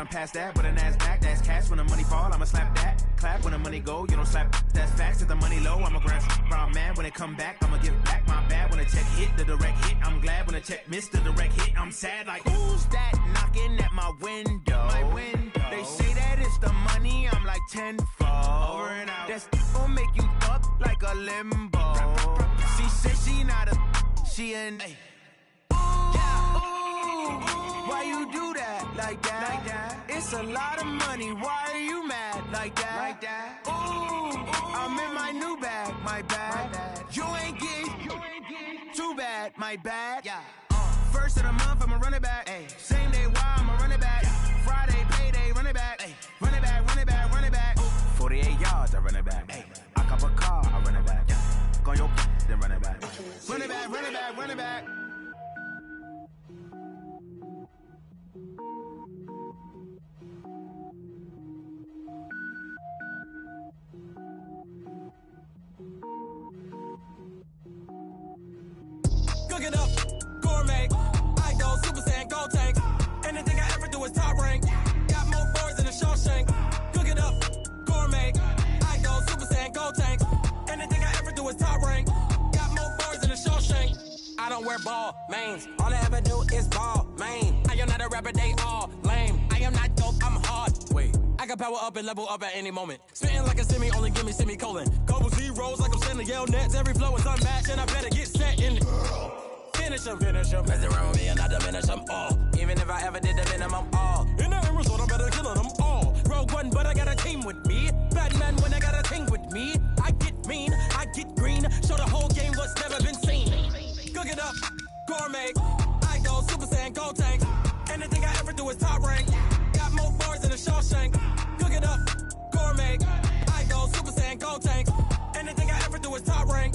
I'm past that, but an ass back, that's cash. When the money fall, I'ma slap that. Clap when the money go, you don't slap. That's facts. If the money low, I'ma grab brown man. When it come back, I'ma give back my bad. When the check hit, the direct hit. I'm glad when the check missed the direct hit. I'm sad like, who's that knocking at my window? My window. They say that it's the money, I'm like tenfold. Over and out. That's gon' make you up like a limbo. She said she not a, she an. Ay. Why you do that like that? Like that? It's a lot of money. Why are you mad like that? Like that? Ooh, I'm in my new bag, my bad. You ain't getting too bad, my bad. Yeah. First of the month, I'ma run it back. Ay. Same day, why I'ma run it back? Yeah. Friday, payday, run it back. Ay. Run it back, run it back, run it back. 48 yards, I run it back. Ay. I cop a car, I run it back. Yeah. Go your then run it back. Run it back, run it back, run it back. Cook it up, gourmet. I go Super Saiyan, gold tank. Anything I ever do is top rank. Got more boys than a Shawshank. Cook it up, gourmet. I go Super Saiyan, gold tank. Anything I ever do is top rank. Got more boys than a Shawshank. I don't wear ball mains. All I ever do is ball main. I am not a rapper, they all lame. I am not dope, I'm hard. Wait, I can power up and level up at any moment. Spitting like a semi, only give me semicolon. Couple zeros like I'm sending yell nets. Every flow is unmatched and I better get set in. Finish them. Mess around with me and I diminish them all. Even if I ever did the minimum all. In the end result, I'm better killing them all. Rogue One, but I got a team with me. Batman when I got a team with me. I get mean, I get green. Show the whole game what's never been seen. Cook it up, gourmet. I go Super Saiyan, gold tank. Anything I ever do is top rank. Got more bars than a Shawshank. Cook it up, gourmet. I go Super Saiyan, gold tank. Anything I ever do is top rank.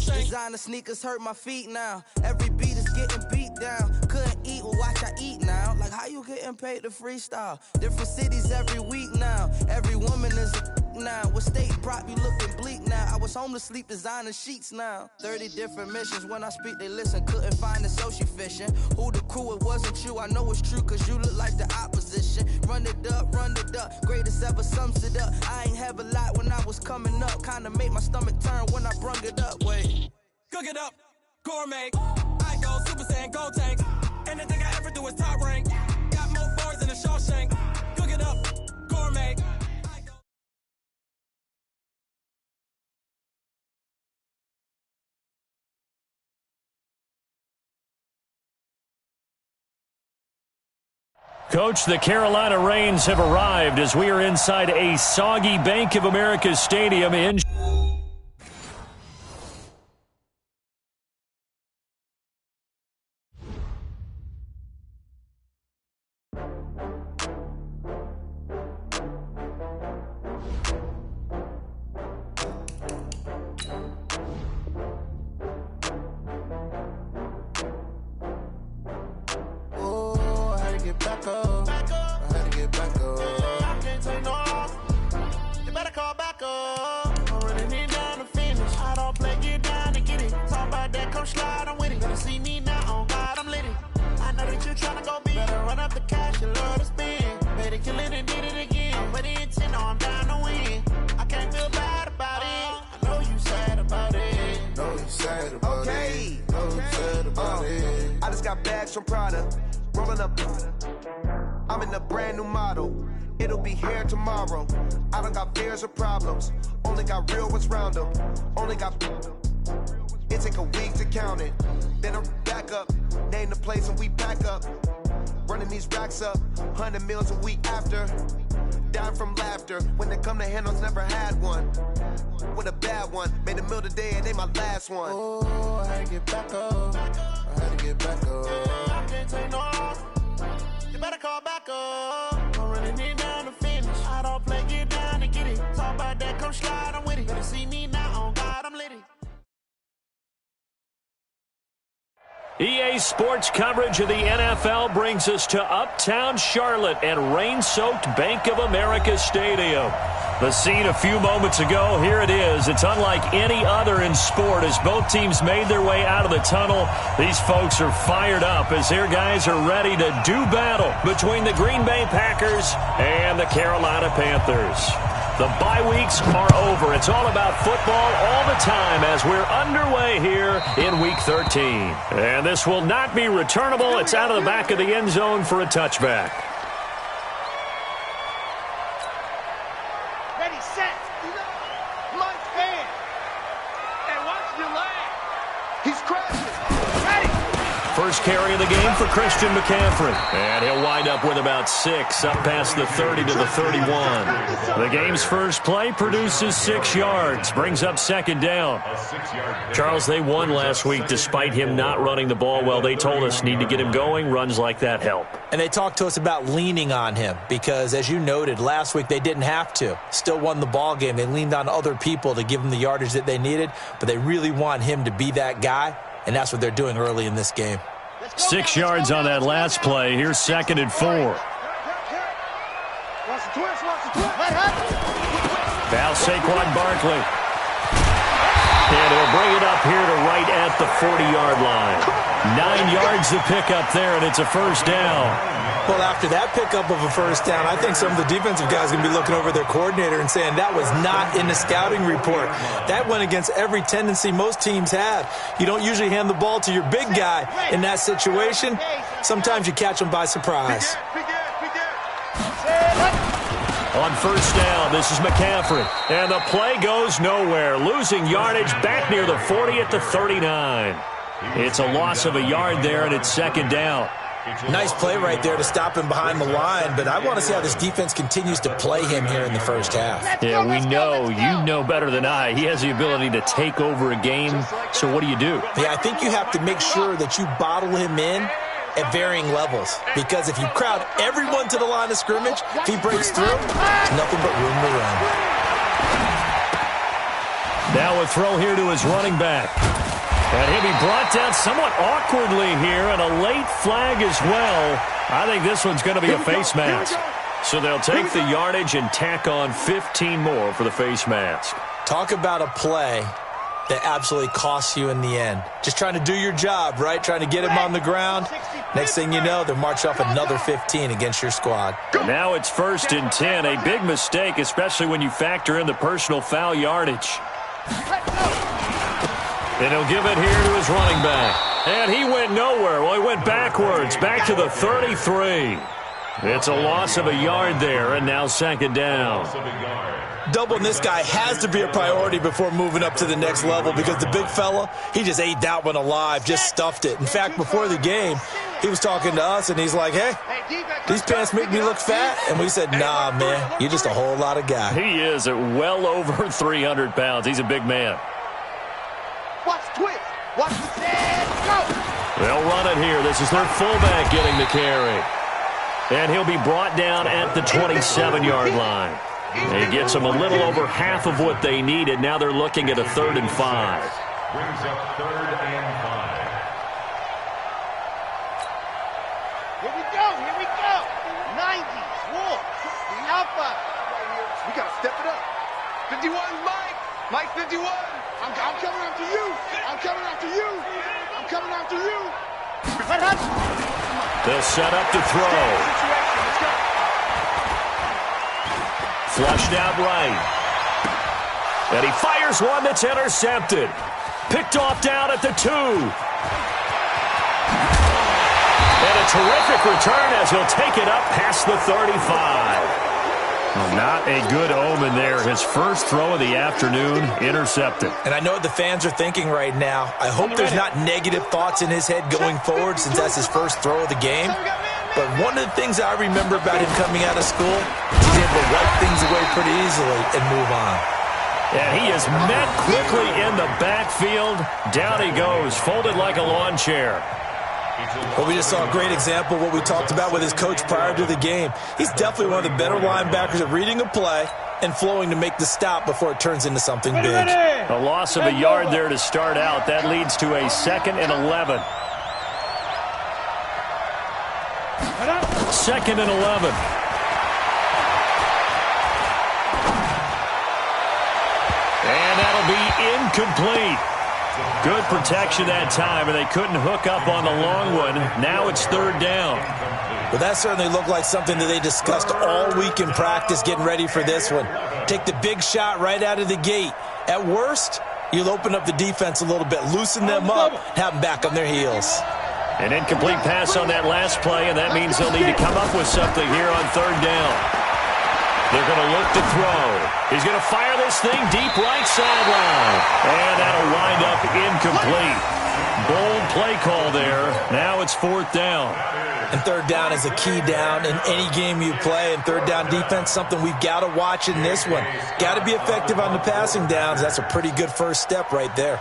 Designer sneakers hurt my feet now. Every beat is getting beat down. Couldn't eat, well watch I eat now. Like how you getting paid to freestyle? Different cities every week now. Every woman is a now. With state prop, you looking bleak now. I was home to sleep designer sheets now. 30 different missions. When I speak, they listen. Couldn't find it, so she fishing. Who the crew, it wasn't you. I know it's true, cause you look like the opposition. Run it up, greatest ever sums it up. I ain't have a lot when I was coming up. Kinda made my stomach turn when I brung it up. Wait. Cook it up, gourmet. I go Super Saiyan, gold tank. Anything I ever do is top rank. Got more bars than a Shawshank. Cook it up, gourmet. Coach, the Carolina Rains have arrived as we are inside a soggy Bank of America Stadium in... I'm in a brand new model. It'll be here tomorrow. I don't got fears or problems. Only got real ones round them. Only got... It take a week to count it. Then I'm back up. Name the place and we pack up. Running these racks up. 100 meals a week after. Dying from laughter. When they come to handles, never had one. With a bad one. Made a meal today and they my last one. Oh, I had to get back up. I had to get back up. I can't take no loss. You better call back up. I'm running it down to finish. I don't play, get down to get it. Talk about that, come slide, I'm with it. Better see me now, on God, I'm litty. EA Sports coverage of the NFL brings us to uptown Charlotte and rain-soaked Bank of America Stadium. The scene a few moments ago, here it is. It's unlike any other in sport as both teams made their way out of the tunnel. These folks are fired up as their guys are ready to do battle between the Green Bay Packers and the Carolina Panthers. The bye weeks are over. It's all about football all the time as we're underway here in Week 13. And this will not be returnable. It's out of the back of the end zone for a touchback. Ready, set. My fan. And watch your leg. He's crashing. Ready. First carry of the game for Christian McCaffrey. And he'll wind up with about 6, up past the 30 to the 31. The game's first play produces 6 yards, brings up second down. Charles, they won last week despite him not running the ball well. They told us need to get him going. Runs like that help. And they talked to us about leaning on him because, as you noted, last week they didn't have to. Still won the ball game. They leaned on other people to give them the yardage that they needed, but they really want him to be that guy, and that's what they're doing early in this game. 6 yards on that last play. Here's 2nd and 4. Now Saquon Barkley. And he'll bring it up here to right at the 40-yard line. 9 yards to pick up there, and it's a first down. Well, after that pickup of a first down, I think some of the defensive guys are going to be looking over their coordinator and saying that was not in the scouting report. That went against every tendency most teams have. You don't usually hand the ball to your big guy in that situation. Sometimes you catch them by surprise. On first down, this is McCaffrey. And the play goes nowhere. Losing yardage back near the 40 at the 39. It's a loss of a yard there, and it's second down. Nice play right there to stop him behind the line, but I want to see how this defense continues to play him here in the first half. Yeah, we know. You know better than I. He has the ability to take over a game, so what do you do? Yeah, I think you have to make sure that you bottle him in at varying levels, because if you crowd everyone to the line of scrimmage, if he breaks through, there's nothing but room to run. Now a throw here to his running back. And he'll be brought down somewhat awkwardly here, and a late flag as well. I think this one's going to be a face mask. So they'll take the yardage and tack on 15 more for the face mask. Talk about a play that absolutely costs you in the end. Just trying to do your job, right? Trying to get him on the ground. Next thing you know, they'll march off another 15 against your squad. Now it's 1st and 10. A big mistake, especially when you factor in the personal foul yardage. And he'll give it here to his running back. And he went nowhere. Well, he went backwards, back to the 33. It's a loss of a yard there, and now second down. Doubling this guy has to be a priority before moving up to the next level, because the big fella, he just ate that one alive, just stuffed it. In fact, before the game, he was talking to us, and he's like, hey, these pants make me look fat. And we said, nah, man, you're just a whole lot of guy. He is at well over 300 pounds. He's a big man. Watch twist. Watch the stand. Go. They'll run it here. This is their fullback getting the carry. And he'll be brought down at the 27-yard line. He gets them a little over half of what they needed. Now they're looking at a 3rd and 5. Brings up 3rd and 5. Here we go. Here we go. 90. Walk. The alpha. We got to step it up. 51, Mike. Mike 51. I'm coming after you. I'm coming after you. I'm coming after you. They'll set up to throw. Flushed out right. And he fires one that's intercepted. Picked off down at the 2. And a terrific return as he'll take it up past the 35. Not a good omen there. His first throw of the afternoon, intercepted. And I know what the fans are thinking right now. I hope there's not negative thoughts in his head going forward, since that's his first throw of the game. But one of the things I remember about him coming out of school is he's able to wipe things away pretty easily and move on. And he is met quickly in the backfield. Down he goes, folded like a lawn chair. Well, we just saw a great example of what we talked about with his coach prior to the game. He's definitely one of the better linebackers at reading a play and flowing to make the stop before it turns into something big. A loss of a yard there to start out. That leads to a 2nd and 11. 2nd and 11. incomplete. Good protection that time, and they couldn't hook up on the long one. Now it's third down. Well, that certainly looked like something that they discussed all week in practice getting ready for this one. Take the big shot right out of the gate. At worst, you'll open up the defense a little bit, loosen them up, have them back on their heels. An incomplete pass on that last play, and that means they'll need to come up with something here on third down. They're going to look to throw. He's going to fire this thing deep right sideline. And that'll wind up incomplete. Bold play call there. Now it's fourth down. And third down is a key down in any game you play. And third down defense, something we've got to watch in this one. Got to be effective on the passing downs. That's a pretty good first step right there.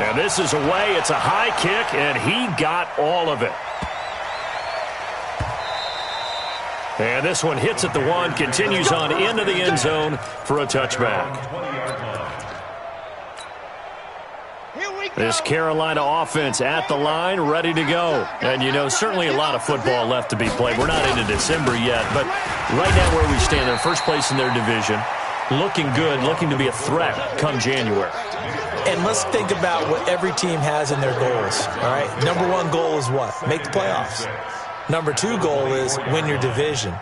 And this is away. It's a high kick, and he got all of it. And this one hits at the one, continues on into the end zone for a touchback. This Carolina offense at the line, ready to go. And, you know, certainly a lot of football left to be played. We're not into December yet, but right now where we stand, they're first place in their division. Looking good, looking to be a threat come January. And let's think about what every team has in their goals, all right? Number one goal is what? Make the playoffs. Number two goal is win your division.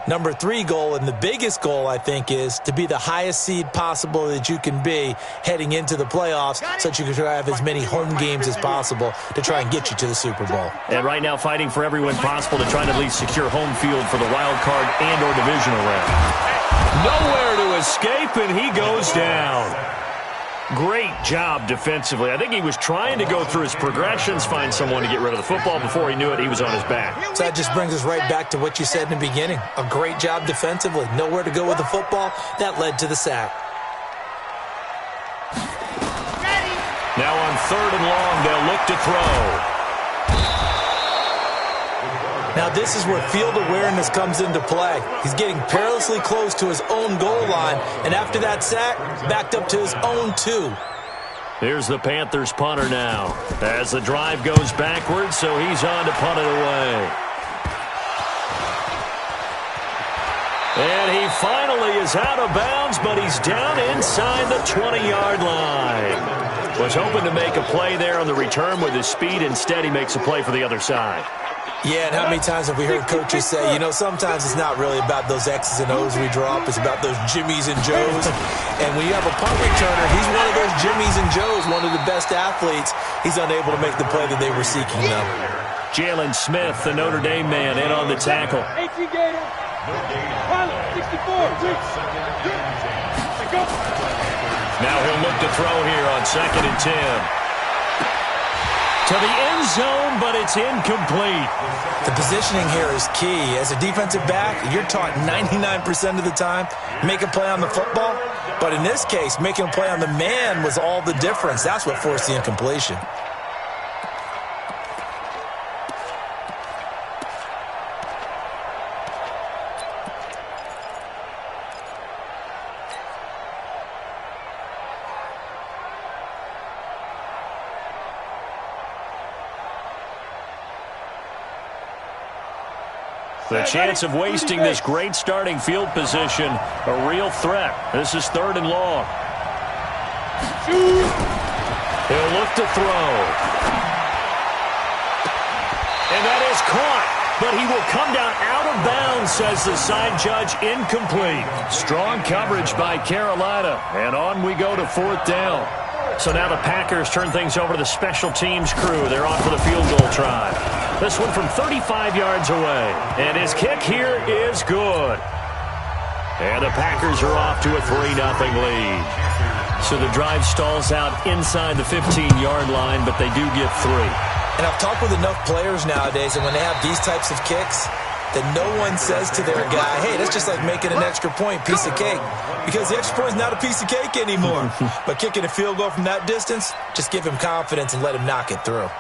Number three goal, and the biggest goal, I think, is to be the highest seed possible that you can be heading into the playoffs so that you can try to have as many home games as possible to try and get you to the Super Bowl. And right now fighting for every win possible to try and at least secure home field for the wild card and or divisional round. Nowhere to escape, and he goes down. Great job defensively. I think he was trying to go through his progressions, find someone to get rid of the football. Before he knew it, he was on his back. So that just brings us right back to what you said in the beginning. A great job defensively. Nowhere to go with the football. That led to the sack. Now on third and long, they'll look to throw. Now this is where field awareness comes into play. He's getting perilously close to his own goal line, and after that sack, backed up to his own 2. Here's the Panthers punter now. As the drive goes backwards, so he's on to punt it away. And he finally is out of bounds, but he's down inside the 20-yard line. Was hoping to make a play there on the return with his speed. Instead, he makes a play for the other side. Yeah, and how many times have we heard coaches say, you know, sometimes it's not really about those X's and O's we draw up. It's about those Jimmies and Joes. And when you have a punt returner, he's one of those Jimmies and Joes, one of the best athletes. He's unable to make the play that they were seeking, though. Jalen Smith, the Notre Dame man, in on the tackle. Now he'll look to throw here on 2nd and 10. To the end zone, but it's incomplete. The positioning here is key. As a defensive back, you're taught 99% of the time, make a play on the football. But in this case, making a play on the man was all the difference. That's what forced the incompletion. The chance of wasting this great starting field position, a real threat. This is third and long. He'll look to throw. And that is caught, but he will come down out of bounds, says the side judge, incomplete. Strong coverage by Carolina, and on we go to fourth down. So now the Packers turn things over to the special teams crew. They're on for the field goal try. This one from 35 yards away. And his kick here is good. And the Packers are off to a 3-0 lead. So the drive stalls out inside the 15-yard line, but they do get 3. And I've talked with enough players nowadays, and when they have these types of kicks, that no one says to their guy, hey, that's just like making an extra point, piece of cake. Because the extra point is not a piece of cake anymore. But kicking a field goal from that distance, just give him confidence and let him knock it through.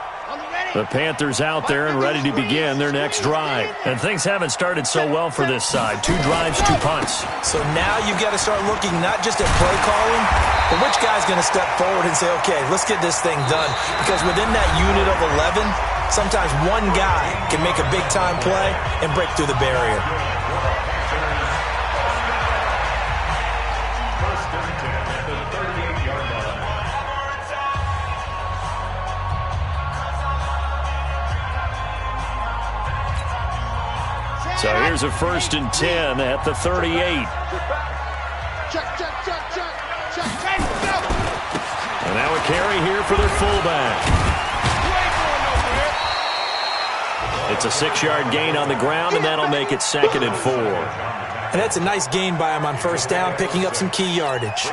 The Panthers out there and ready to begin their next drive. And things haven't started so well for this side. 2 drives, 2 punts. So now you've got to start looking not just at play calling, but which guy's going to step forward and say, okay, let's get this thing done. Because within that unit of 11, sometimes one guy can make a big-time play and break through the barrier. So here's a 1st and 10 at the 38. And now a carry here for their fullback. It's a 6-yard gain on the ground, and that'll make it 2nd and 4. And that's a nice gain by him on 1st down, picking up some key yardage.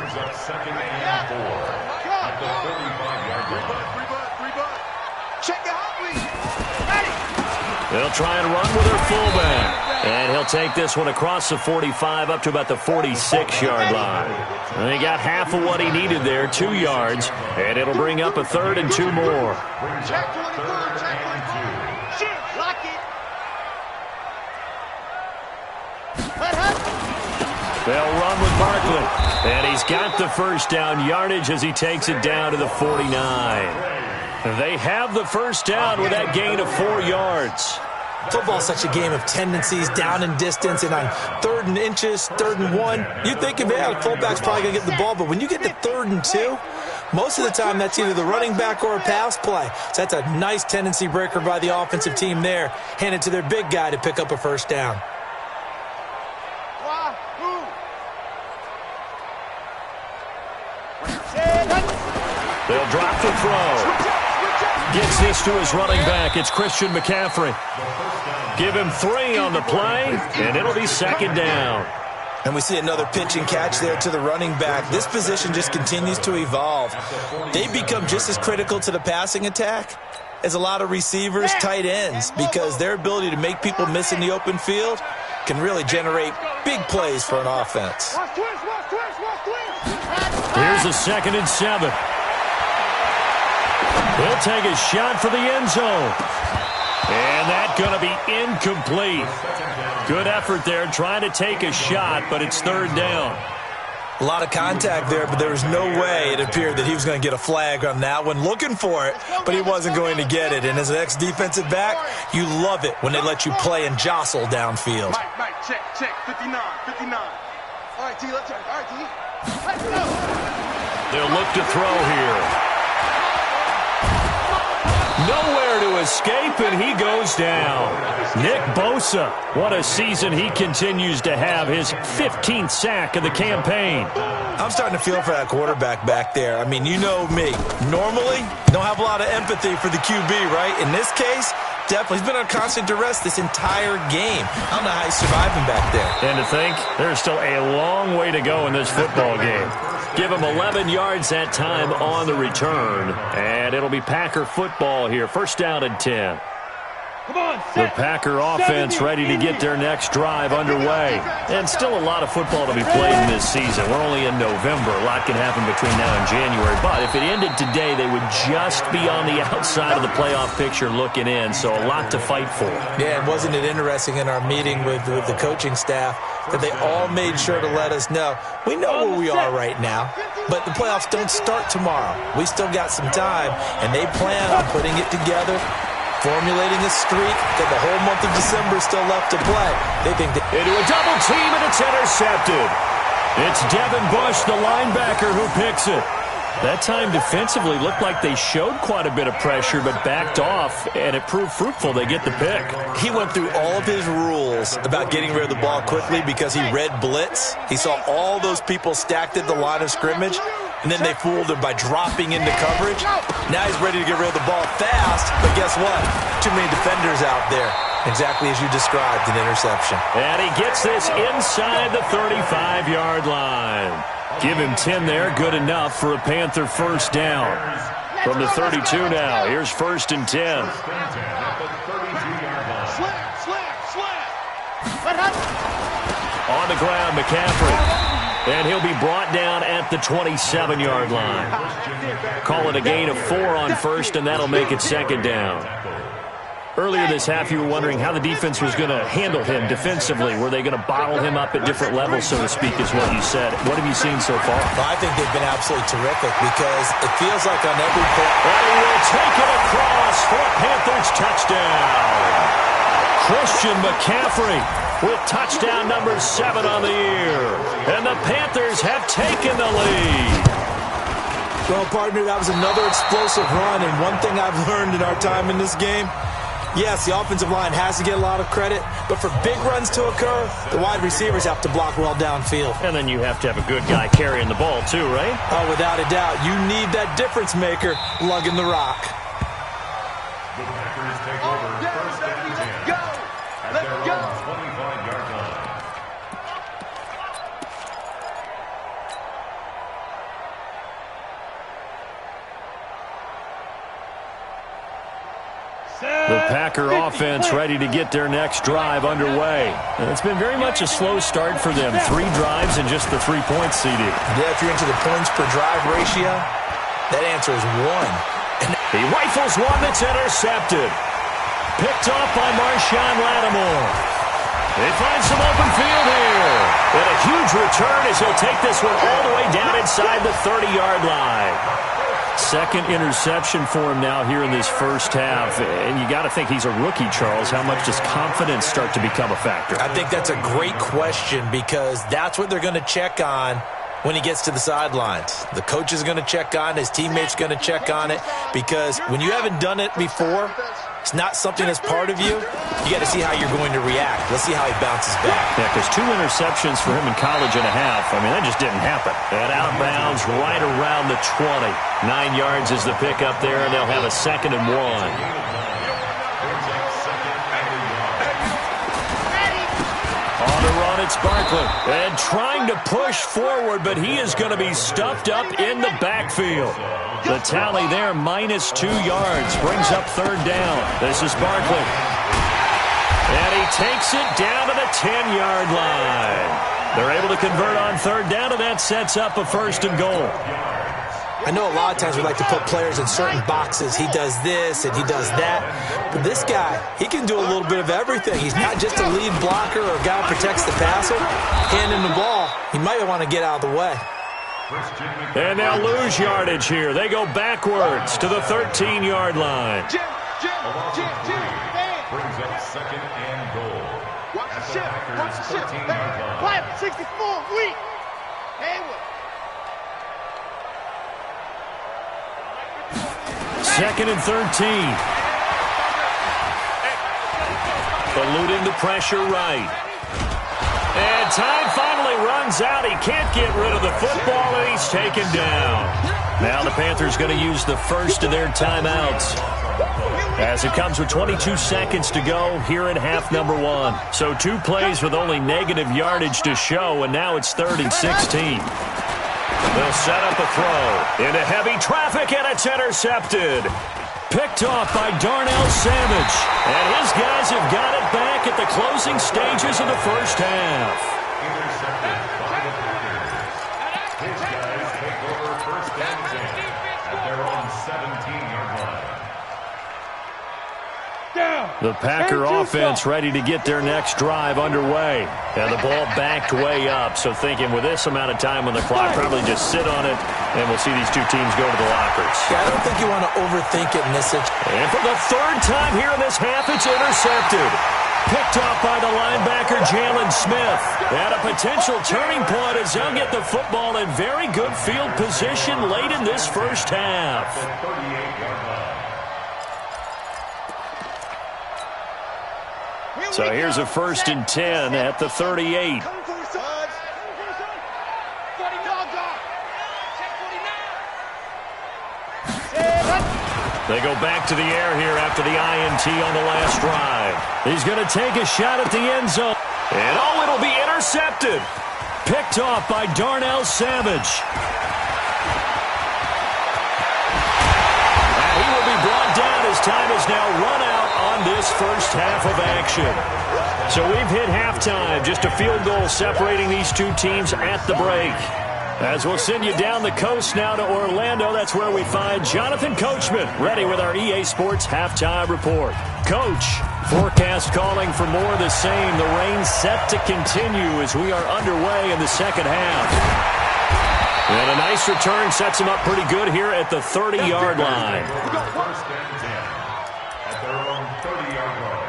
They'll try and run with their fullback. And he'll take this one across the 45 up to about the 46-yard line. And he got half of what he needed there, 2 yards. And it'll bring up a 3rd and 2 more. They'll run with Barkley. And he's got the 1st down yardage as he takes it down to the 49. They have the 1st down with that gain of 4 yards. Football's such a game of tendencies, down in distance, and on 3rd and inches, 3rd and 1, you think of, yeah, the fullback's probably going to get the ball, but when you get to 3rd and 2, most of the time that's either the running back or a pass play. So that's a nice tendency breaker by the offensive team there. Hand it to their big guy to pick up a 1st down. They'll drop the throw. Gets this to his running back. It's Christian McCaffrey. Give him 3 on the play, and it'll be 2nd down. And we see another pitch and catch there to the running back. This position just continues to evolve. They become just as critical to the passing attack as a lot of receivers, tight ends, because their ability to make people miss in the open field can really generate big plays for an offense. Here's a 2nd and 7. He'll take a shot for the end zone. And that's going to be incomplete. Good effort there trying to take a shot, but it's 3rd down. A lot of contact there, but there was no way it appeared that he was going to get a flag on that one. Looking for it, but he wasn't going to get it. And as an ex-defensive back, you love it when they let you play and jostle downfield. Mike, check, 59. All right, T, let's go. All right, T. Let's go. They'll look to throw here. Nowhere to escape, and he goes down. Nick Bosa, what a season he continues to have, his 15th sack of the campaign. I'm starting to feel for that quarterback back there. I mean, you know me. Normally, don't have a lot of empathy for the QB, right? In this case, definitely. He's been on constant duress this entire game. I don't know how he's surviving back there. And to think, there's still a long way to go in this football game. Give him 11 yards that time on the return. And it'll be Packer football here. 1st down and 10. The Packer offense ready to get their next drive underway. And still a lot of football to be played in this season. We're only in November. A lot can happen between now and January. But if it ended today, they would just be on the outside of the playoff picture looking in. So a lot to fight for. Yeah, and wasn't it interesting in our meeting with the coaching staff that they all made sure to let us know, we know where we are right now, but the playoffs don't start tomorrow. We still got some time, and they plan on putting it together, formulating a streak that the whole month of December is still left to play. They think that into a double team, and it's intercepted. It's Devin Bush, the linebacker, who picks it. That time defensively looked like they showed quite a bit of pressure but backed off, and it proved fruitful. They get the pick. He went through all of his rules about getting rid of the ball quickly because he read blitz. He saw all those people stacked at the line of scrimmage, and then they fooled him by dropping into coverage. Now he's ready to get rid of the ball fast, but guess what? Too many defenders out there. Exactly as you described, an interception. And he gets this inside the 35-yard line. Give him 10 there, good enough for a Panther 1st down. From the 32 now, here's 1st and 10. On the ground, McCaffrey. And he'll be brought down at the 27-yard line. Call it a gain of 4 on 1st, and that'll make it 2nd down. Earlier this half, you were wondering how the defense was going to handle him defensively. Were they going to bottle him up at different levels, so to speak, is what you said. What have you seen so far? Well, I think they've been absolutely terrific because it feels like on every play. And he will take it across for a Panthers touchdown. Christian McCaffrey with touchdown number 7 on the year. And the Panthers have taken the lead. Well, partner, that was another explosive run. And one thing I've learned in our time in this game, Yes, the offensive line has to get a lot of credit, but for big runs to occur, the wide receivers have to block well downfield. And then you have to have a good guy carrying the ball too, right? Oh, without a doubt. You need that difference maker lugging the rock. The Packers take over first and 10 at their own 25-yard line. The Packer offense ready to get their next drive underway. And it's been very much a slow start for them. 3 drives and just the 3 points, CD. Yeah, if you're into the points per drive ratio, that answer is 1. He rifles one that's intercepted. Picked off by Marshawn Lattimore. They find some open field here. And a huge return as he'll take this one all the way down inside the 30-yard line. Second interception for him now here in this first half. And you got to think he's a rookie, Charles. How much does confidence start to become a factor? I think that's a great question because that's what they're going to check on when he gets to the sidelines. The coach is going to check on it. His teammates going to check on it because when you haven't done it before, it's not something that's part of you. You got to see how you're going to react. Let's see how he bounces back. Yeah, because 2 interceptions for him in college and a half. I mean, that just didn't happen. And out of bounds right around the 20. 9 yards is the pickup there, and they'll have a 2nd and 1. On the run, it's Barkley. And trying to push forward, but he is going to be stuffed up in the backfield. The tally there, -2 yards. Brings up 3rd down. This is Barkley. And he takes it down to the 10-yard line. They're able to convert on 3rd down, and that sets up a 1st and goal. I know a lot of times we like to put players in certain boxes. He does this and he does that. But this guy, he can do a little bit of everything. He's not just a lead blocker or a guy who protects the passer. Handing the ball, he might want to get out of the way. And they'll lose yardage here. They go backwards to the 13-yard line. Brings up 2nd and goal. Watch At the the ship. Packers' Watch the ship. 13-yard line. Play 64, weak. Hayward. 2nd and 13. Eluding the pressure right. And time finally runs out. He can't get rid of the football, and he's taken down. Now the Panthers going to use the first of their timeouts as it comes with 22 seconds to go here in half number 1. So 2 plays with only negative yardage to show, and now it's 3rd and 16. They'll set up a throw into heavy traffic, and it's intercepted. Picked off by Darnell Savage. And his guys have got it back at the closing stages of the first half. Intercepted by the Packers. His guys take over 1st and 10 at their own 17-yard line. The Packer offense ready to get their next drive underway. And the ball backed way up, so thinking with this amount of time on the clock, probably just sit on it, and we'll see these 2 teams go to the lockers. Yeah, I don't think you want to overthink it in this situation. And for the 3rd time here in this half, it's intercepted. Picked off by the linebacker, Jalen Smith. At a potential turning point as they'll get the football in very good field position late in this first half. 38-yard line. So here's a 1st and 10 at the 38. They go back to the air here after the INT on the last drive. He's going to take a shot at the end zone. And oh, it'll be intercepted. Picked off by Darnell Savage. And he will be brought down as time is now run out on this first half of action. So we've hit halftime. Just a field goal separating these 2 teams at the break. As we'll send you down the coast now to Orlando, that's where we find Jonathan Coachman, ready with our EA Sports Halftime Report. Coach, forecast calling for more of the same. The rain set to continue as we are underway in the second half. And a nice return sets them up pretty good here at the 30-yard line. 1st and 10 at their own 30-yard line.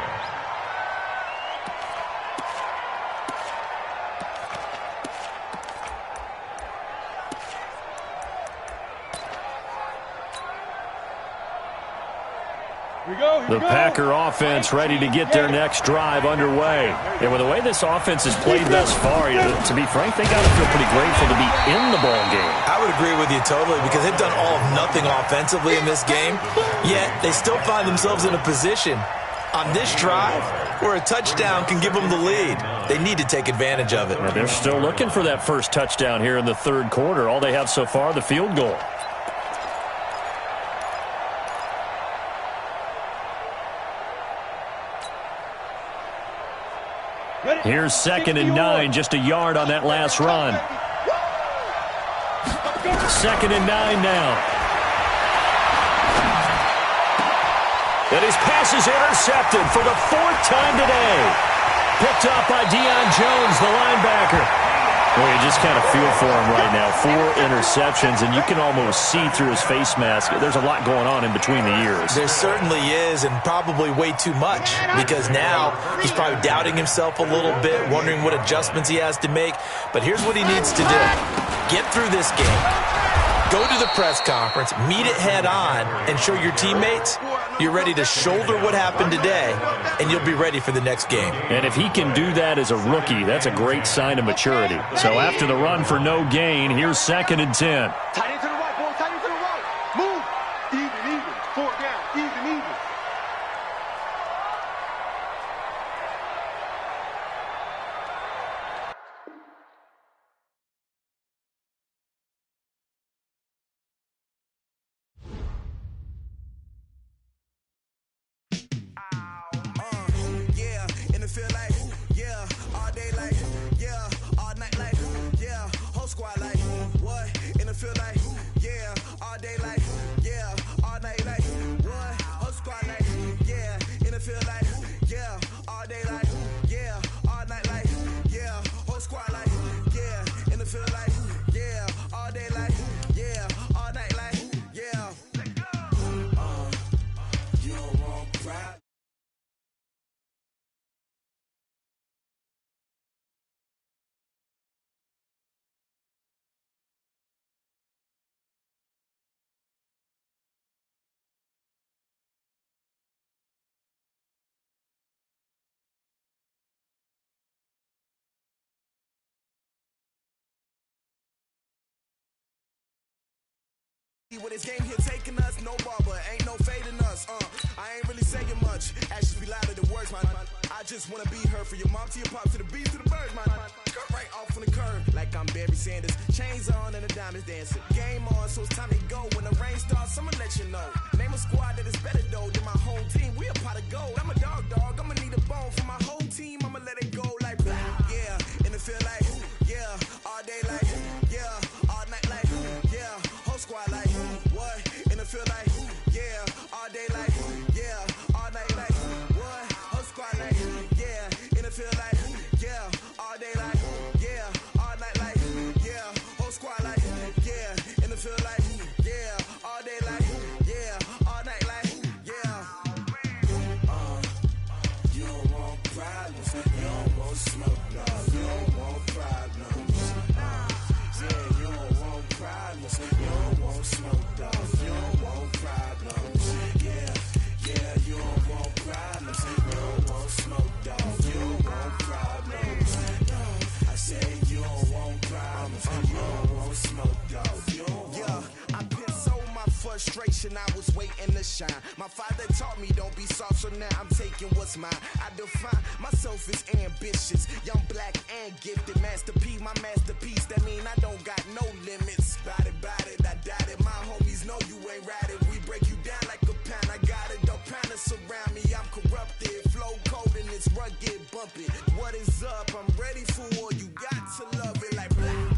Here we go. The Packer offense ready to get their next drive underway. And with the way this offense has played thus far, to be frank, they got to feel pretty grateful to be in the ball game. I would agree with you totally because they've done all of nothing offensively in this game, yet they still find themselves in a position on this drive where a touchdown can give them the lead. They need to take advantage of it. Now they're still looking for that first touchdown here in the third quarter. All they have so far, the field goal. Here's 2nd and 9, just a yard on that last run. 2nd and 9 now. And his pass is intercepted for the 4th time today. Picked up by Deion Jones, the linebacker. Well, you just kind of feel for him right now. 4 interceptions, and you can almost see through his face mask. There's a lot going on in between the ears. There certainly is, and probably way too much, because now he's probably doubting himself a little bit, wondering what adjustments he has to make. But here's what he needs to do. Get through this game. Go to the press conference, meet it head on, and show your teammates you're ready to shoulder what happened today, and you'll be ready for the next game. And if he can do that as a rookie, that's a great sign of maturity. So after the run for no gain, here's 2nd and 10. Tight end to the right, boy. Tight end to the right. Move. Even. 4th down. Even. With this game here taking us, no barber, ain't no fading us. I ain't really saying much. Actions be louder than words, man. I just wanna be heard, for your mom to your pop to the beast to the birds, man. Cut right off on the curb, like I'm Barry Sanders. Chains on and the diamonds dancing. Game on, so it's time to go. When the rain starts, I'ma let you know. Name a squad that is better though than my home team. We a pot of gold. I'm a dog. I'ma need a bone for my whole team. I'ma let it go like yeah. In the field like yeah. All day like yeah. All night like yeah. Whole squad like what? In the field like yeah. All day like yeah. All night like what? Whole squad like yeah. In the field like yeah. All day like yeah. All night like yeah. Whole squad like yeah. In the field like yeah. All day like yeah. All night like yeah. You don't want problems. You don't want smoke, dog. You don't want problems. Yeah, you don't want problems. You don't want smoke, dog. You don't want problems. Yeah, you don't want problems. You don't want smoke, dog. You don't want problems. I say you don't want problems. You don't want smoke, dog. You don't want. I put so my frustration, I was waiting to shine. My father taught me don't be soft, so now I'm taking what's mine. I define myself as ambitious, young, black, and gifted. Masterpiece, my masterpiece. That mean I don't got no limits. Bout it, I doubt it. My homies know you ain't right it. We break you down like a pound. I got it, don't pound it surround me. I'm corrupted, flow cold and it's rugged, bumpy. What is up? I'm ready for war. You got to love it like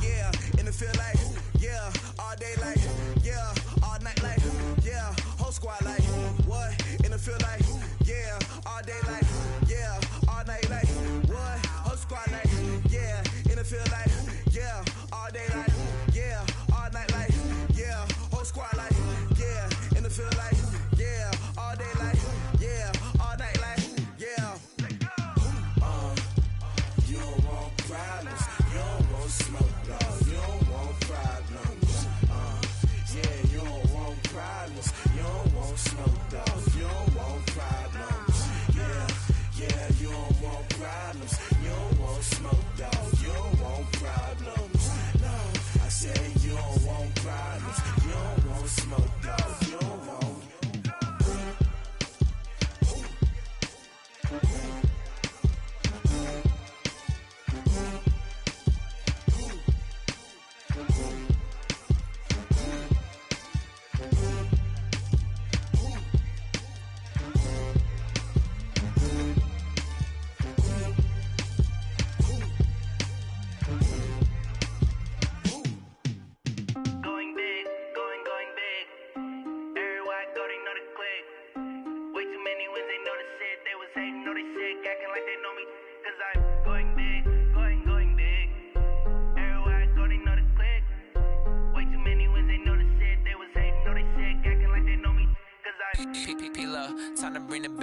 yeah. In the field like yeah. All day like yeah. All night like yeah. Whole squad like what? In the field like yeah. All day like yeah. All night like what? Whole squad like yeah. In the field like yeah. All day like yeah. All night like yeah. Whole squad like yeah. In the field like yeah. All day like yeah. All night like yeah. You don't want problems. You don't want smoke, dog. You don't want problems. Yeah, you don't want problems. You don't want smoke, dog. You don't want problems.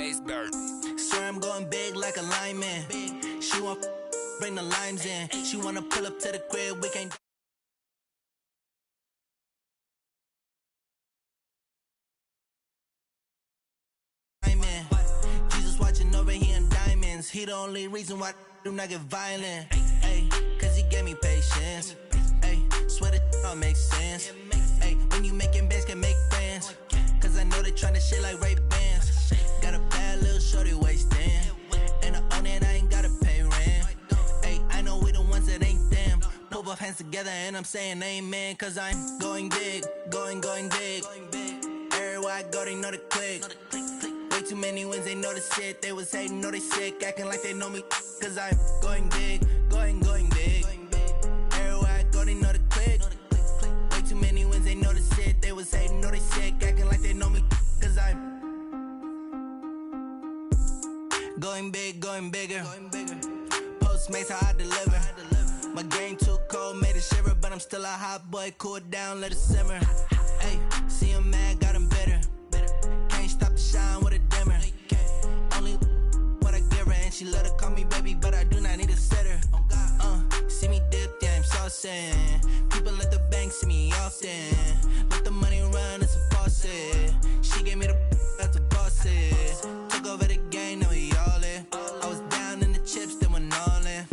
bass bird. Swear I'm going big like a lineman. She want bring the limes in. She wanna pull up to the crib, we can't. Jesus watching over here in diamonds. He the only reason why I do not get violent. Ay, cause he gave me patience. Ay, swear that all makes sense. Ay, when you making bands can make friends. Cause I know they tryna shit like Ray-Bans. Got a bad little shorty wasting. And I own it, I ain't gotta pay rent. Ay, I know we the ones that ain't them. Put both hands together and I'm saying amen. Cause I'm going big, going big. Everywhere I go, they know the click. Way too many wins, they know the shit. They was hating, know they sick, acting like they know me. Cause I'm going big, going big. Everywhere I go, they know the click. Way too many wins, they know the shit. They was hating, know they sick, acting like they know me. Cause I'm going big, going bigger. Postmates how I deliver. My game too cold, made it shiver. But I'm still a hot boy, cool it down, let it simmer. Hey, see him mad, got him bitter. Can't stop the shine with a dimmer. Only what I give her, and she let her call me baby, but I do not need a sitter. See me dip, yeah, I'm saucing. People at the bank see me often. Let the money run, it's a faucet. She gave me the that's a boss it. Took over the game, now we all in. I was down in the chips, then went all in.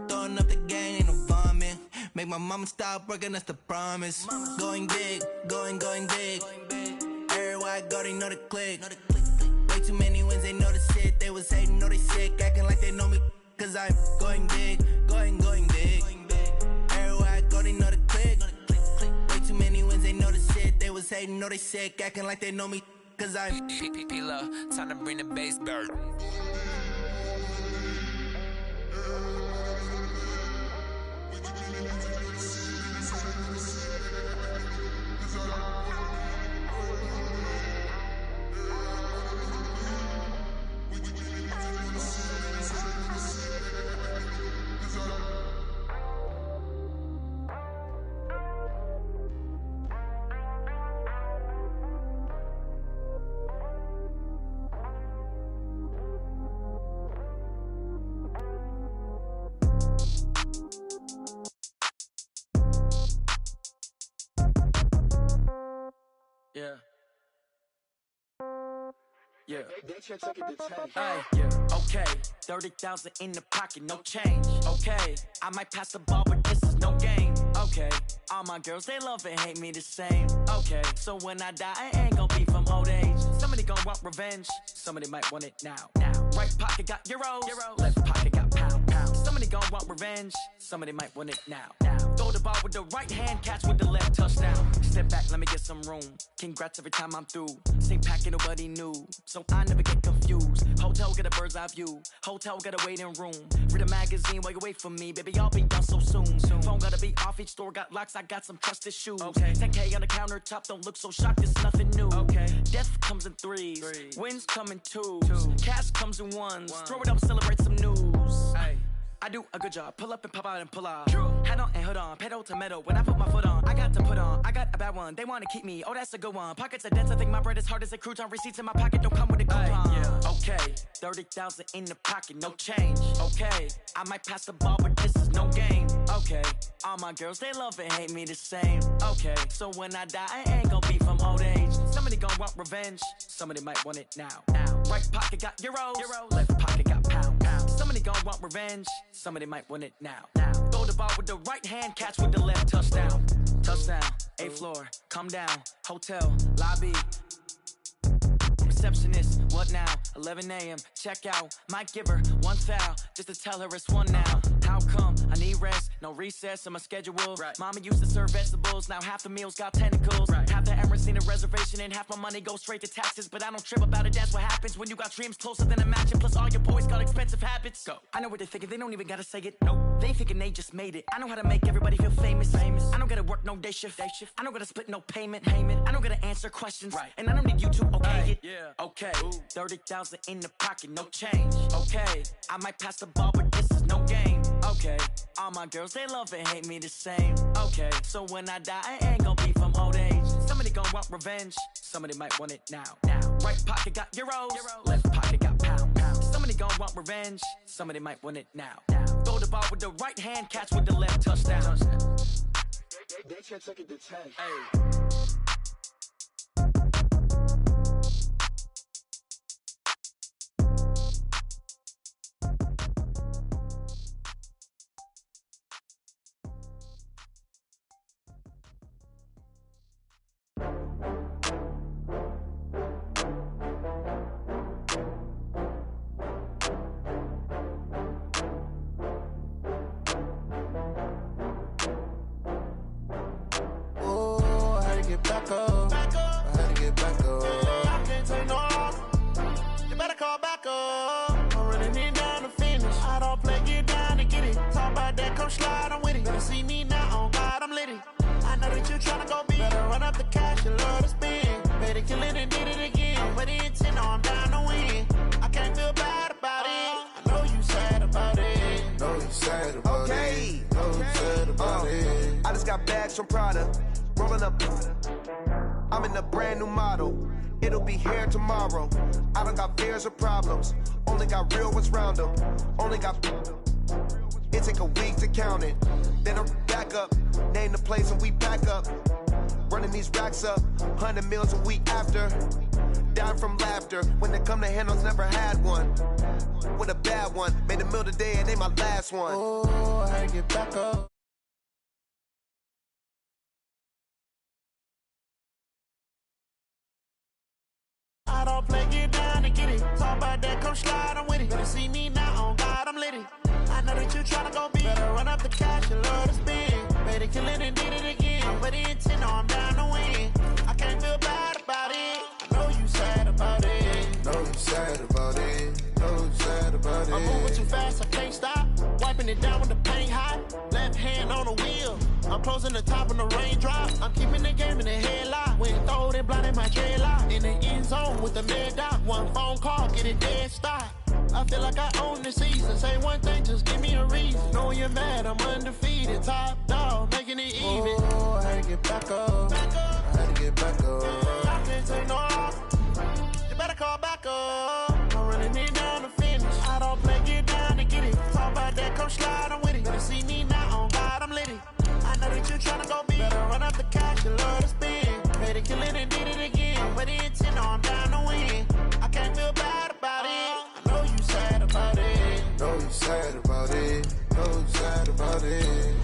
Throwing up the gang, ain't no vomit. Make my mama stop working, that's the promise. Going big, going big. Everywhere I go, they know the click. Way too many wins, they know the shit. They was hating, know they sick, acting like they know me. Cause I'm going big, going big. Everywhere I go, they know the click. Way too many wins, they know the shit. They was hating, know they sick, acting like they know me. Cause I'm P-P-P-Love, time to bring the bass bird. Yeah. Yeah. Hey, yeah. Okay. 30,000 in the pocket, no change. Okay. I might pass the ball, but this is no game. Okay. All my girls, they love and hate me the same. Okay. So when I die, I ain't gon' be from old age. Somebody gon' want revenge. Somebody might want it now. Right pocket got euros. Left pocket got pound. Somebody gon' want revenge. Somebody might want it now. Throw the ball with the right hand, catch with the left, touchdown. Step back, let me get some room. Congrats every time I'm through. Same packet, nobody knew, so I never get confused. Hotel get a bird's eye view. Hotel got a waiting room. Read a magazine while you wait for me, baby. I'll be done so soon. Phone gotta be off. Each store got locks. I got some trusted shoes. 10K on the countertop. Don't look so shocked. It's nothing new. Death comes in threes. Wins come in twos. Cash comes in ones. Throw it up, celebrate some news. I do a good job. Pull up and pop out and pull out. True. Head on and hood on. Pedal to metal. When I put my foot on, I got to put on. I got a bad one. They want to keep me. Oh, that's a good one. Pockets are dense. I think my bread is hard as a crouton. Receipts in my pocket don't come with a coupon. Yeah. Okay. 30,000 in the pocket. No change. Okay. I might pass the ball, but this is no game. Okay. All my girls, they love and hate me the same. Okay. So when I die, I ain't gonna be from old age. Somebody gon' want revenge. Somebody might want it now. Right pocket got euros. Left pocket got pound. Somebody gon' want revenge. Somebody might want it now. Throw the ball with the right hand, catch with the left, touchdown. Touchdown, 8th floor, come down, hotel, lobby. Receptionist, what now? 11 a.m., check out. Might give her one foul, just to tell her it's one now. How come? I need rest, no recess in my schedule. Mama used to serve vegetables, now half the meals got tentacles. Half the errands need a reservation and half my money goes straight to taxes. But I don't trip about it, that's what happens when you got dreams closer than a match. And plus all your boys got expensive habits. Go. I know what they're thinking, they don't even gotta say it. Nope. They thinking they just made it. I know how to make everybody feel famous. I don't gotta work no day shift. I don't gotta split no payment. I don't gotta answer questions. And I don't need you to okay it. Okay, 30,000 in the pocket, no change. Okay, I might pass the ball, but this is no game. Okay, all my girls, they love and hate me the same. Okay, so when I die, I ain't gonna be from old age. Somebody gon' want revenge, somebody might want it now. Right pocket got euros, left pocket got pounds. Somebody gon' want revenge, somebody might want it now. Throw the ball with the right hand, catch with the left, touchdown. They can't take it to 10. Hey. Back up. I had to get back up. I can't take no loss. You better call back up. I'm running it down to finish. I don't play, get down to get it. Talk about that, come slide, I'm with it. Better see me now, on God, I'm lit it. I know that you tryna go big. Better run up the cash, you love to spend. Better kill it and did it again. But the intent, I'm down to win. I can't feel bad about it. I know you sad about it. Know you sad about it. Know you sad about it. I just got bags from Prada. Rolling up, I'm in a brand new model. It'll be here tomorrow. I don't got fears or problems. Only got real ones round them. Only got. It take a week to count it. Then I'm back up. Name the place and we pack up. Running these racks up. 100 meals a week after. Down from laughter. When they come to handles, never had one. With a bad one. Made a meal today and they my last one. Oh, I had to get back up. I don't play, get down to get it. Talk about that, come slide, I'm with it. Better see me now, on God, I'm lit it. I know that you tryna go big. Better run up the cash, you love to spend. Better kill it and did it again. But the intent, I'm down to win. I can't feel bad about it. I know you sad about it. Know you sad about it. Know you sad about it. I'm moving too fast, I can't stop. Wiping it down with the paint hot. Left hand on the wheel. I'm closing the top of the raindrop. I'm keeping the game in the headlock. When throw it, blinding my dreadlock. In the end zone with the mid dot. One phone call, get it dead stop. I feel like I own the season. Say one thing, just give me a reason. Knowing you're mad, I'm undefeated. Top dog, making it even. Oh, I had to get back up. I had to get back up. I can't take no loss. You better call back up. I'm running it down to finish. I don't play, get down to get it. Talk about that, come slide, I'm with it. Better see me now, on God, I'm lit it. I know that you tryna go big. Better run up the cash, you love to spend. Better kill it and did it again. But the intent, I'm down to win. I can't feel bad about it. I know you sad about it. Know you sad about it. Know you sad about it.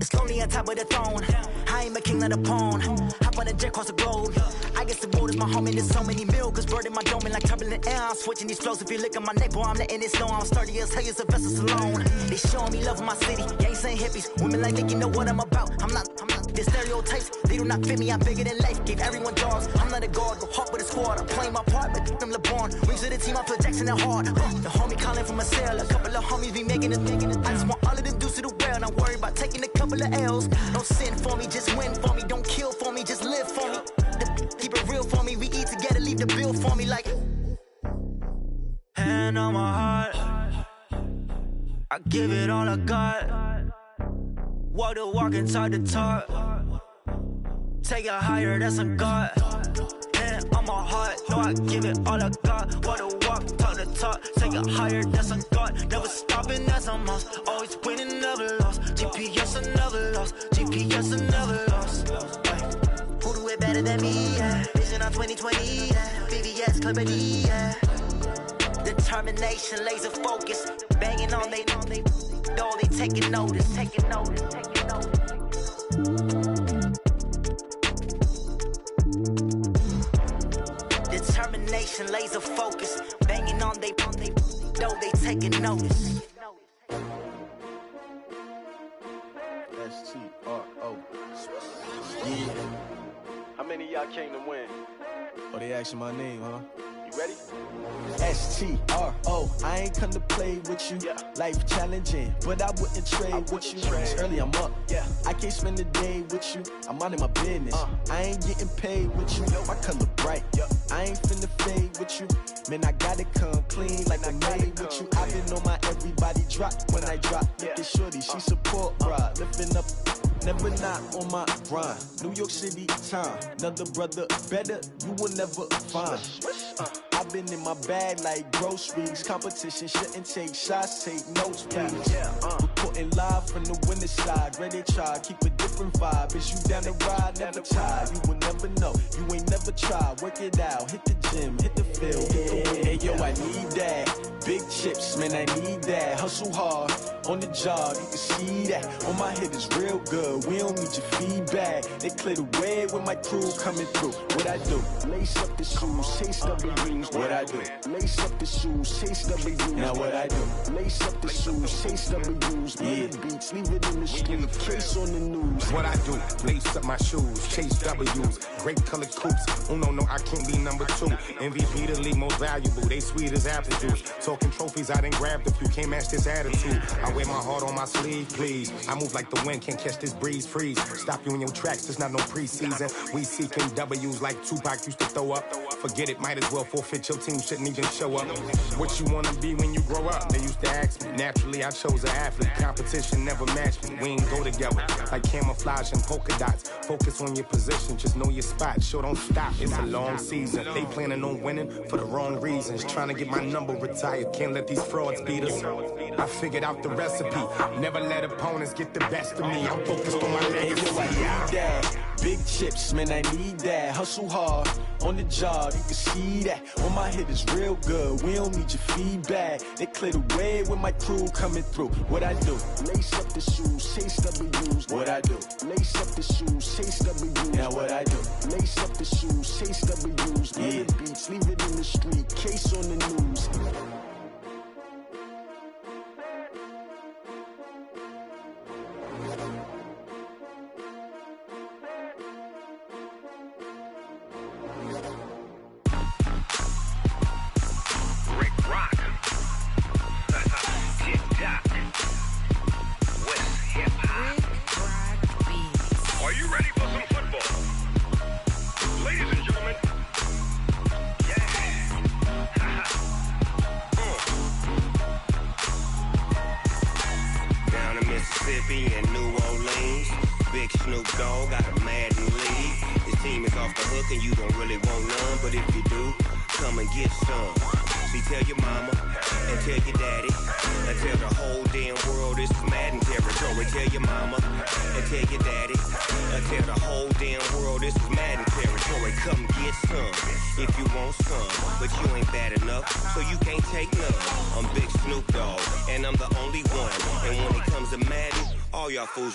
It's lonely on top of the throne. I ain't a king, not a pawn. Hop on a jet across the globe. I guess the road is my home and there's so many milkers burning my dome like turbulent air. I'm switching these flows. If you look at my neck, boy, I'm letting it snow. I'm sturdy as hell, as a vessel alone. They showing me love in my city. Gangs ain't hippies. Women like Nick, you know what I'm about. I'm not the stereotypes. They do not fit me. I'm bigger than life. Gave everyone jaws. I'm not a guard. Go hard with a squad. I'm playing my part, but them LeBron. Wings of the team, I feel Jackson and hard. The homie calling from a cell. A couple of homies be making it. I just want all of them dudes to the well. Not worried about taking a couple of L's. Don't sin for me, just win for me. Don't kill for me, just live for me. Keep it real for me. We eat together, leave the bill for me like. Hand on my heart, I give it all I got. Walk the walk inside the talk. Take it higher, that's a God. Hand on my heart, no, I give it all I got. Walk the walk, talk the talk. Take it higher, that's a God. Never stopping, that's a must. Always winning, never lost. GPS, I never lost. GPS, I never lost. Who do it better than me? Yeah. Vision on 2020. Yeah. VVS, Clippity. Yeah. Determination, laser focus. Banging on they know they taking notice. Taking notice. Taking notice. Determination, laser focus. Banging on they know they taking notice. STRO. Yeah. How many of y'all came to win? Oh, they asking my name, huh? You ready? S-T-R-O, I ain't come to play with you. Life challenging, but I wouldn't trade with you. It's early, I'm up. I can't spend the day with you. I'm minding my business. I ain't getting paid with you. My color bright. I ain't finna fade with you. Man, I gotta come clean like I made with you. I've been on my everybody drop when I drop. Look at shorty, she support, bruh. Lifting up, never not on my grind. New York City time, another brother better, you will never find. I've been in my bag like groceries. Competition shouldn't take shots, take notes, please. Reporting live from the winter side. Ready to try, keep a different vibe. Is you down the ride, never tired. You will never know, you ain't never tried. Work it out, hit the gym, hit the field, hit the wind. Hey yo, I need that. Big chips, man, I need that. Hustle hard, on the job, you can see that. On my hit is real good, we don't need your feedback. They clear the way with my crew coming through. What I do? Lace up the shoes, chase W's. What I do? Lace up the shoes, chase W's. Now what I do? Lace up the shoes, chase W's. Yeah, beats, leave it in the street, case on the news. What I do? Lace up my shoes, chase W's. Great colored coops. Oh no, I can't be number 2. MVP the league most valuable. They sweet as apple juice. Talking trophies, I done grabbed a few. Can't match this attitude. I wear my heart on my sleeve, please. I move like the wind, can't catch this breeze. Freeze. Stop you in your tracks. There's not no preseason. We seeking W's like Tupac used to throw up. Forget it, might as well forfeit. Your team shouldn't even show up. What you wanna be when you grow up? They used to ask me. Naturally, I chose an athlete. Competition never matched me. We ain't go together like camouflage and polka dots. Focus on your position, just know your spot. Sure, don't stop. It's a long season. They planning on winning for the wrong reasons. Trying to get my number retired. Can't let these frauds beat us. I figured out the recipe. Never let opponents get the best of me. I'm focused on my legacy. I need that. Big chips, man, I need that. Hustle hard, on the job, you can see that. On my hit is real good, we don't need your feedback. They clear the way with my crew coming through. What I do? Lace up the shoes, chase W's. What I do? Lace up the shoes, chase W's. Now what I do? Lace up the shoes, chase W's. Yeah, beats, leave it in the street, case on the news.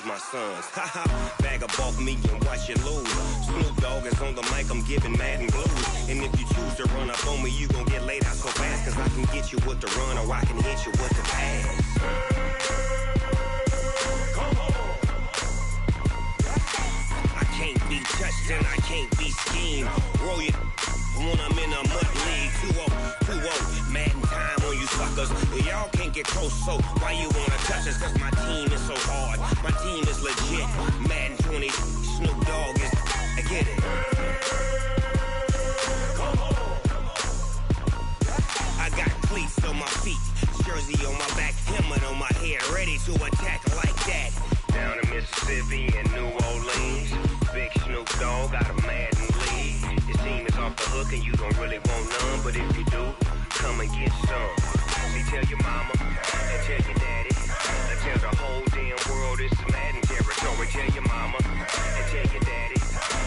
My sons, bag up off me and watch you lose. Snoop Dogg is on the mic, I'm giving Madden blues. And if you choose to run up on me, you gon' get laid out so fast. Cause I can get you with the run or I can hit you with the pass. Come on. I can't be touched and I can't be schemed. Roll you when I'm in a mud league. 2-0, Madden time on you suckers. Y'all can't get close, so why you wanna touch us? Cause my team is so hard, my team is legit. Madden 20, Snoop Dogg is, I get it. Come on. I got cleats on my feet, jersey on my back, helmet on my head, ready to attack like that. Down in Mississippi and New Orleans, big Snoop Dogg got a Madden lead. Your team is off the hook and you don't really want none, but if you do, come and get some. See, tell your mama and tell your daddy and tell the whole damn world this is Madden territory. Tell your mama and tell your daddy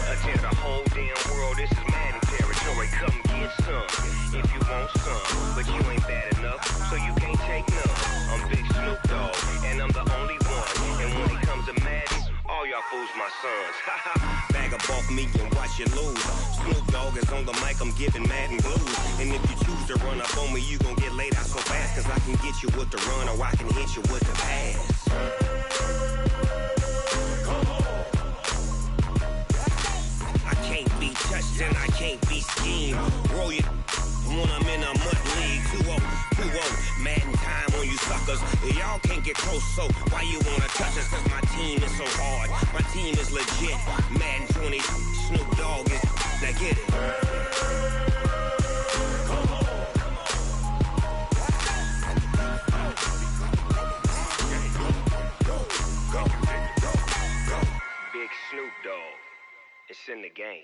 and tell the whole damn world this is Madden territory. Come get some if you want some, but you ain't bad enough, so you can't take none. I'm Big Snoop Dogg and I'm the only one. And when it comes to Madden, all y'all fools my sons. Bag up off me and watch you lose. Snoop Dogg is on the mic, I'm giving Madden blues. And if you choose to run up on me, you gon' get laid out so fast. Cause I can get you with the run or I can hit you with the pass. Come on. I can't be touched, then I can't be schemed. Roll your when I'm in a mud league. 2-0, mad in time on you suckers. Y'all can't get close, so why you wanna touch us? Cause my team is so hard. My team is legit. Madden 20, Snoop Dogg is. Now get it. Big Snoop Dogg. It's in the game.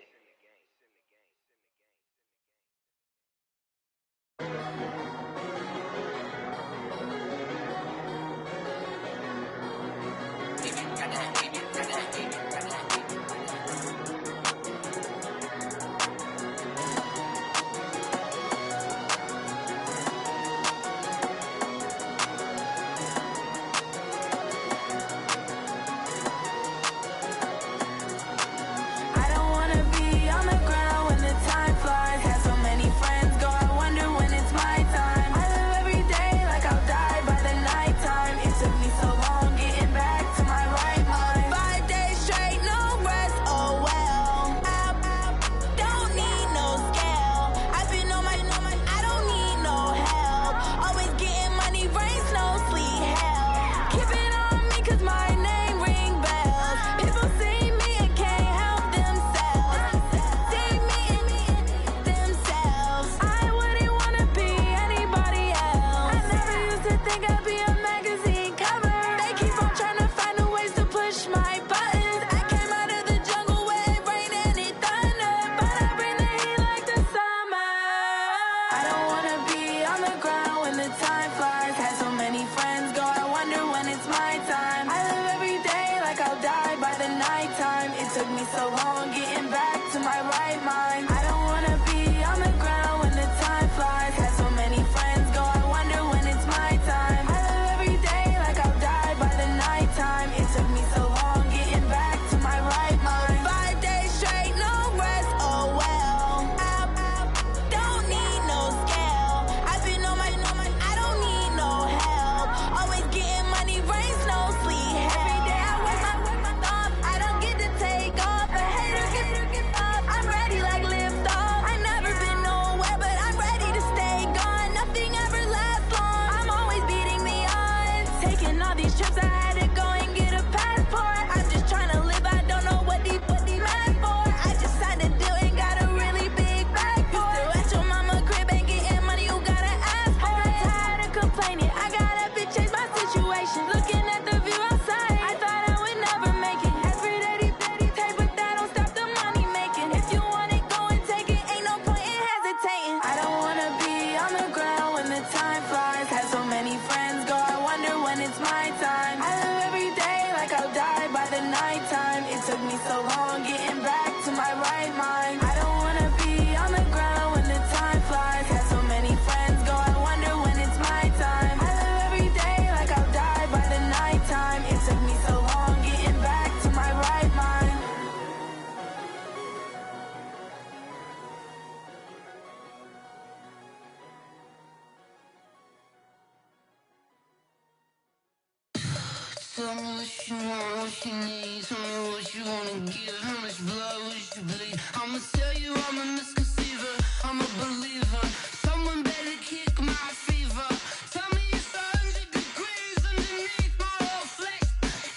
Tell me what you want, what you need. Tell me what you wanna give. How much blood would you bleed? I'ma tell you I'm a misconceiver. I'm a believer. Someone better kick my fever. Tell me it's 100 degrees underneath my whole flesh.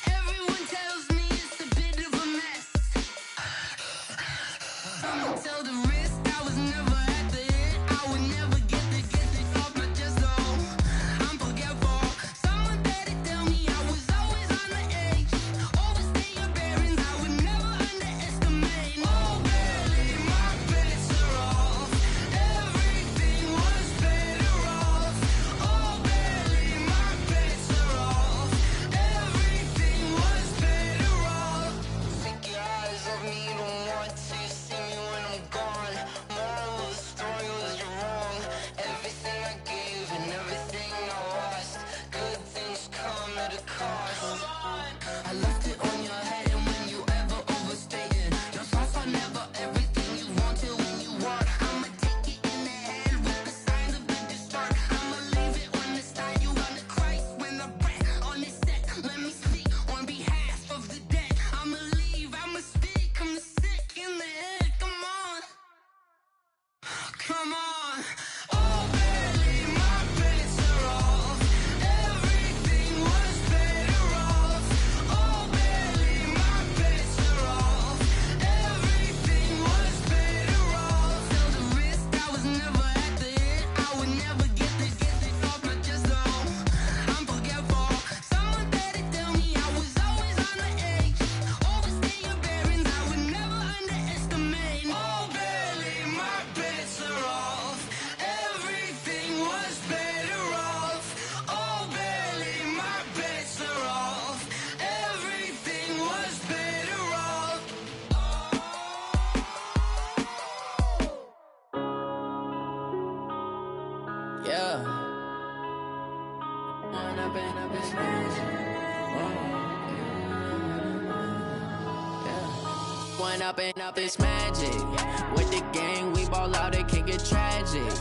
Everyone tells me it's a bit of a mess. I'ma tell the risk I was never at the end. I would never get this off my chest though. I'm forgetful. Someone better tell me I was always on the edge. Overstay your bearings, I would never underestimate. Oh, barely my bets are off. Everything was better off. Oh, barely my bets are off. Everything was better off. Take your eyes off me, don't want to see me when I'm gone. Moral of the story was you're wrong. Everything I gave and everything I lost. Good things come at a cost. I left it on your head, and when you ever overstay it, your thoughts are never everything you wanted when you want. I'ma take it in the head with the signs of the distort. I'ma leave it on the side. You on the Christ when the breath on this set. Let me speak on behalf of the dead. I'ma leave, I'ma speak. I'm sick in the head. Come on. up this magic. Went up and up this magic. With the gang, we ball out, it can get tragic.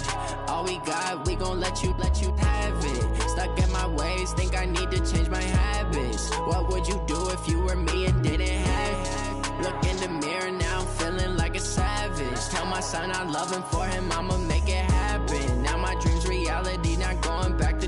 All we got, we gon' let you have it. Stuck in my ways, think I need to change my habits. What would you do if you were me and didn't have it? Look in the mirror, now I'm feeling like a savage. Tell my son I love him, for him I'ma make it happen. Now my dream's reality, not going back to.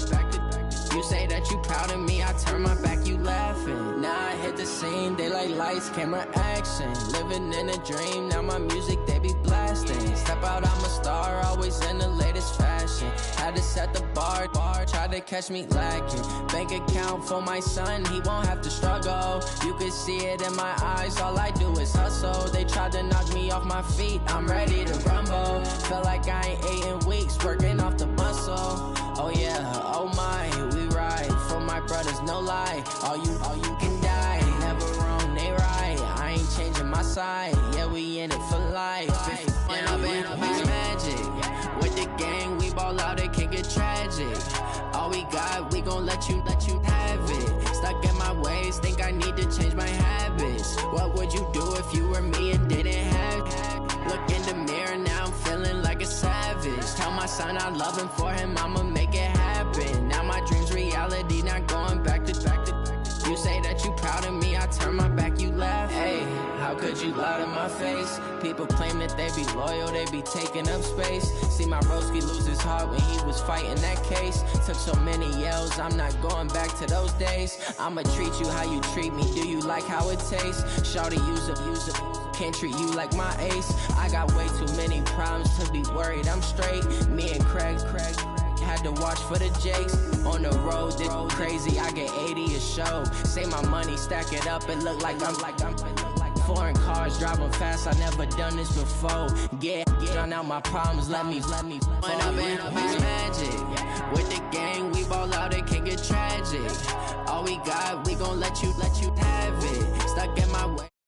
You say that you proud of me, I turn my back, you laughing. Now I hit the scene, they like lights, camera, action. Living in a dream, now my music, they be blasting. Step out, I'm a star, always in the latest fashion. Had to set the bar, try to catch me lacking. Bank account for my son, he won't have to struggle. You can see it in my eyes, all I do is hustle. They tried to knock me off my feet, I'm ready to rumble. Feel like I ain't ate in weeks, working off the muscle. Oh yeah, oh my, we ride for my brothers, no lie. All you can die, never wrong, they right. I ain't changing my side, yeah, we in it for life. And I've been magic. With the gang, we ball out, it can get tragic. All we got, we gon' let you have it. Stuck in my ways, think I need to change my habits. What would you do if you were me and didn't have it? Look in the mirror, now I'm feeling like a savage. Tell my son I love him, for him I'ma make it happen. Now my dream's reality, not going back to. You say that you proud of me, I turn my back, you laugh. Hey, how could you lie to my face? People claim that they be loyal, they be taking up space. See my broski lose his heart when he was fighting that case. Took so many yells, I'm not going back to those days. I'ma treat you how you treat me, do you like how it tastes? Shawty, use up, can't treat you like my ace. I got way too many problems to be worried, I'm straight. Me and Craig had to watch for the Jakes. On the road, this crazy, I get 80 a show. Say my money, stack it up, it look like I'm foreign cars, driving fast, I never done this before. Get on out my problems, let me Went up and up this magic. With the gang, we ball out, it can get tragic. All we got, we gon' let you have it. Stuck in my way.